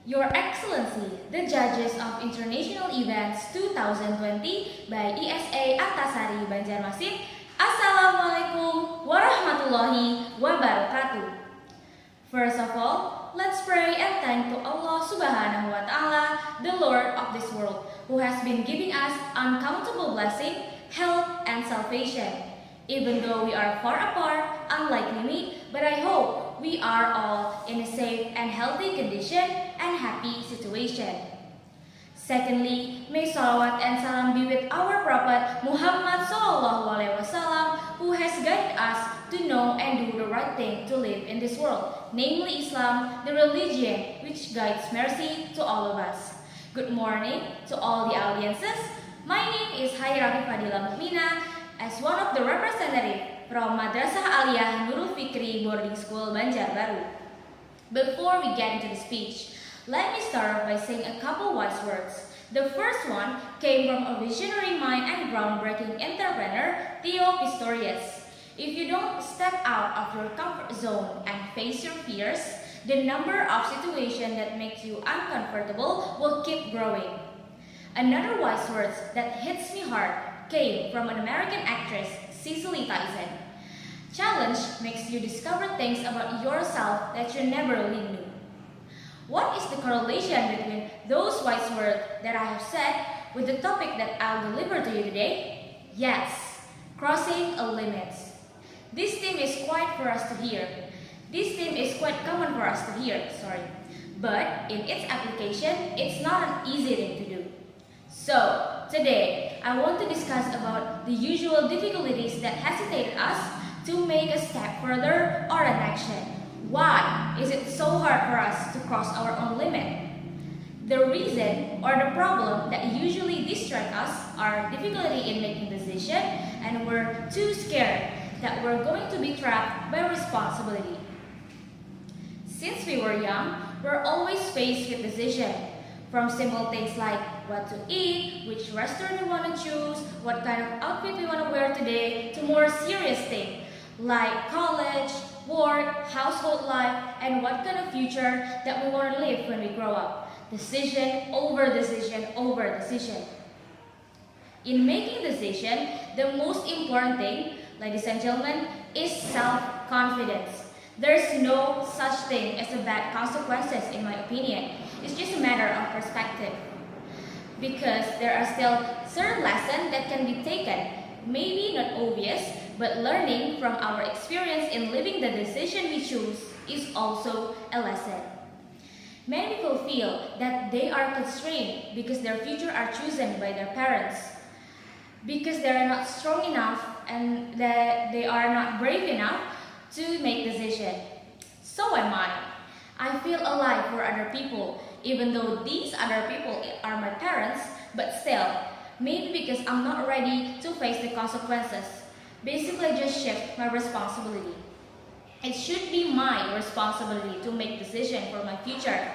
Your Excellency, the judges of International Events 2020 by ESA Antasari Banjarmasin, Assalamualaikum warahmatullahi wabarakatuh. First of all, let's pray and thank to Allah Subhanahu wa Ta'ala, the Lord of this world, who has been giving us uncountable blessing, health, and salvation. Even though we are far apart, unlikely meet, but I hope we are all in a safe and healthy condition and happy situation. Secondly, may salawat and salam be with our Prophet Muhammad SAW, who has guided us to know and do the right thing to live in this world, namely Islam, the religion which guides mercy to all of us. Good morning to all the audiences. My name is Hairafi Fadila Mukmina, as one of the representatives from Madrasah Aliyah Nurul Fikri Boarding School Banjarbaru. Before we get into the speech, let me start off by saying a couple wise words. The first one came from a visionary mind and groundbreaking entrepreneur, Theo Pistorius. If you don't step out of your comfort zone and face your fears, the number of situations that makes you uncomfortable will keep growing. Another wise words that hits me hard came from an American actress, Cicely Tyson. Challenge makes you discover things about yourself that you never really knew. What is the correlation between those wise words that I have said with the topic that I'll deliver to you today? Yes, crossing a limit. This theme is quite for us to hear. This theme is quite common for us to hear, But in its application, it's not an easy thing to do. So, today, I want to discuss about the usual difficulties that hesitate us to make a step further or an action. Why is it so hard for us to cross our own limit? The reason or the problem that usually distract us are difficulty in making decision, and we're too scared that we're going to be trapped by responsibility. Since we were young, we're always faced with decision. From simple things like what to eat, which restaurant we want to choose, what kind of outfit we want to wear today, to more serious things like college, work, household life, and what kind of future that we want to live when we grow up. Decision over decision over decision. In making decision, the most important thing, ladies and gentlemen, is self-confidence. There's no such thing as a bad consequences in my opinion. It's just a matter of perspective. Because there are still certain lessons that can be taken, maybe not obvious, but learning from our experience in living the decision we choose is also a lesson. Many people feel that they are constrained because their future are chosen by their parents, because they are not strong enough and that they are not brave enough to make decision. So am I. I feel alive for other people, even though these other people are my parents, but still, maybe because I'm not ready to face the consequences. Basically, just shift my responsibility. It should be my responsibility to make decision for my future.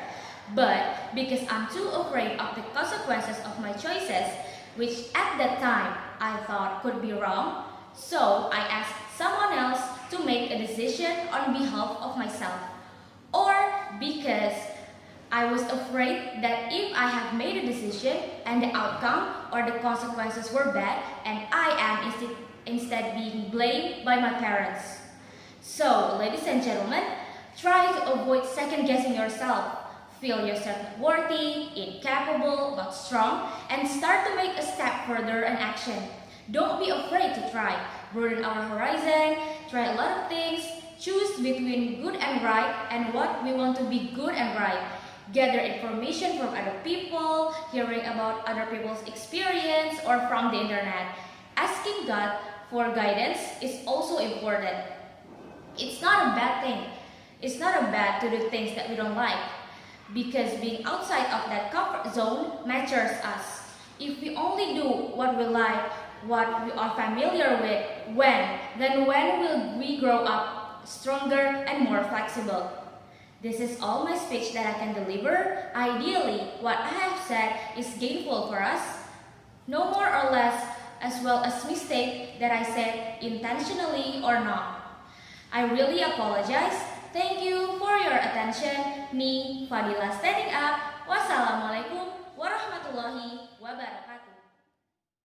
But because I'm too afraid of the consequences of my choices, which at that time I thought could be wrong, so I asked someone else to make a decision on behalf of myself. Or because I was afraid that if I have made a decision and the outcome or the consequences were bad, and I am instead being blamed by my parents. So, ladies and gentlemen, try to avoid second-guessing yourself. Feel yourself worthy, incapable, not strong, and start to make a step further in action. Don't be afraid to try. Broaden our horizon, try a lot of things, choose between good and right and what we want to be good and right. Gather information from other people, hearing about other people's experience or from the internet. Asking God for guidance is also important. It's not a bad thing. It's not a bad to do things that we don't like, because being outside of that comfort zone matures us. If we only do what we like, what we are familiar with, then when will we grow up stronger and more flexible? This is all my speech that I can deliver. Ideally, what I have said is gainful for us. No more or less, as well as mistake that I said intentionally or not. I really apologize. Thank you for your attention. Me, Fadila standing up. Wassalamualaikum warahmatullahi wabarakatuh.